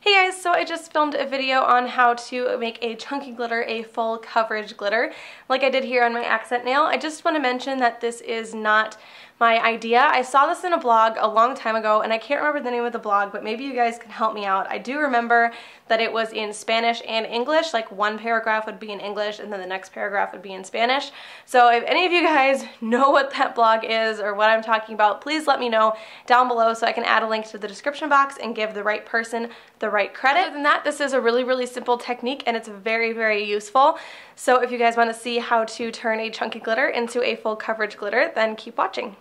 Hey guys, so I just filmed a video on how to make a chunky glitter a full coverage glitter like I did here on my accent nail. I just want to mention that this is not my idea. I saw this in a blog a long time ago and I can't remember the name of the blog, but maybe you guys can help me out. I do remember that it was in Spanish and English, like one paragraph would be in English and then the next paragraph would be in Spanish. So if any of you guys know what that blog is or what I'm talking about, please let me know down below so I can add a link to the description box and give the right person the right credit. Other than that, this is a really simple technique and it's very useful. So if you guys want to see how to turn a chunky glitter into a full coverage glitter, then keep watching.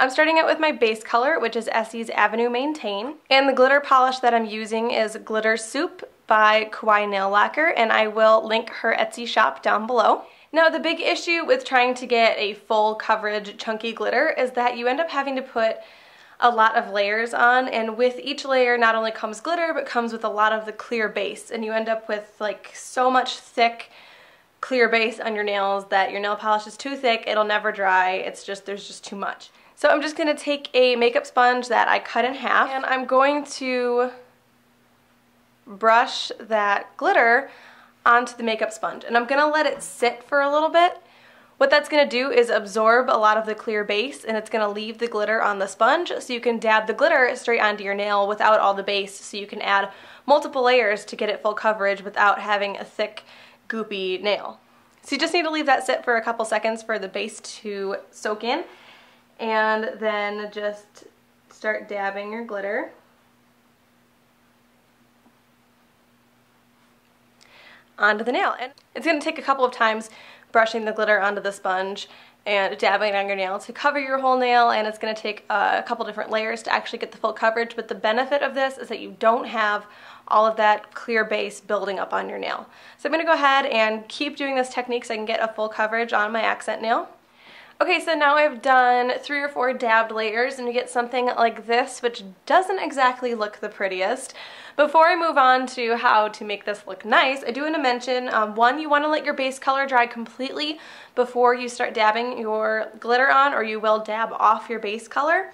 I'm starting out with my base color, which is Essie's Avenue Maintain, and the glitter polish that I'm using is Glitter Soup by Kawaii Nail Lacquer, and I will link her Etsy shop down below. Now, the big issue with trying to get a full coverage chunky glitter is that you end up having to put a lot of layers on, and with each layer not only comes glitter but comes with a lot of the clear base, and you end up with like so much thick clear base on your nails that your nail polish is too thick, it'll never dry, there's just too much. So I'm just going to take a makeup sponge that I cut in half and I'm going to brush that glitter onto the makeup sponge, and I'm going to let it sit for a little bit. What that's going to do is absorb a lot of the clear base and it's going to leave the glitter on the sponge so you can dab the glitter straight onto your nail without all the base, so you can add multiple layers to get it full coverage without having a thick goopy nail. So you just need to leave that sit for a couple seconds for the base to soak in, and then just start dabbing your glitter. Onto the nail. And it's going to take a couple of times brushing the glitter onto the sponge and dabbing it on your nail to cover your whole nail, and it's going to take a couple different layers to actually get the full coverage, but the benefit of this is that you don't have all of that clear base building up on your nail. So I'm going to go ahead and keep doing this technique so I can get a full coverage on my accent nail. Okay, so now I've done 3 or 4 dabbed layers and you get something like this, which doesn't exactly look the prettiest. Before I move on to how to make this look nice, I do want to mention, one, you want to let your base color dry completely before you start dabbing your glitter on, or you will dab off your base color.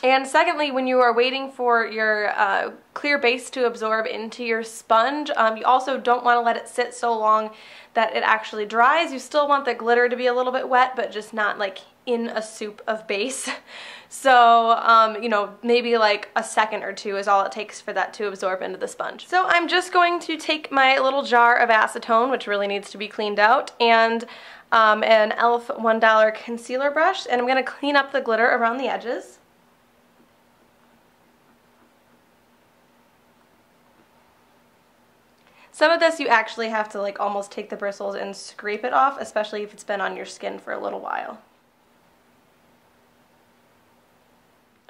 And secondly, when you are waiting for your clear base to absorb into your sponge, you also don't want to let it sit so long that it actually dries. You still want the glitter to be a little bit wet, but just not like in a soup of base. So, you know, maybe like a second or two is all it takes for that to absorb into the sponge. So I'm just going to take my little jar of acetone, which really needs to be cleaned out, and an e.l.f. $1 concealer brush, and I'm going to clean up the glitter around the edges. Some of this you actually have to like almost take the bristles and scrape it off, especially if it's been on your skin for a little while.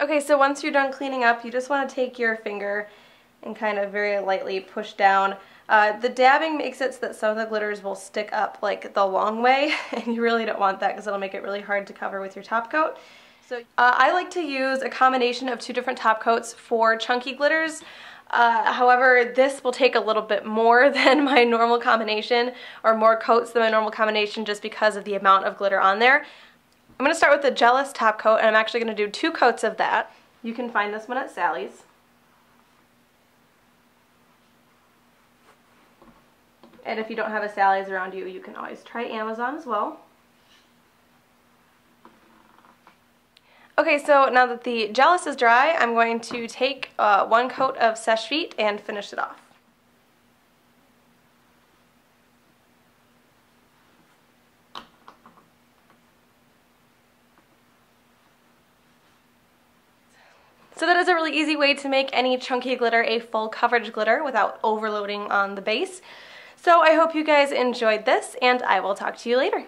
Okay, so once you're done cleaning up, you just want to take your finger and kind of very lightly push down. The dabbing makes it so that some of the glitters will stick up like the long way, and you really don't want that because it'll make it really hard to cover with your top coat. So I like to use a combination of 2 different top coats for chunky glitters. However, this will take a little bit more than my normal combination, or more coats than my normal combination, just because of the amount of glitter on there. I'm going to start with the Jealous top coat, and I'm actually going to do 2 coats of that. You can find this one at Sally's. And if you don't have a Sally's around you, you can always try Amazon as well. Okay, so now that the Jealous is dry, I'm going to take 1 coat of Seche Vite and finish it off. So that is a really easy way to make any chunky glitter a full coverage glitter without overloading on the base. So I hope you guys enjoyed this, and I will talk to you later.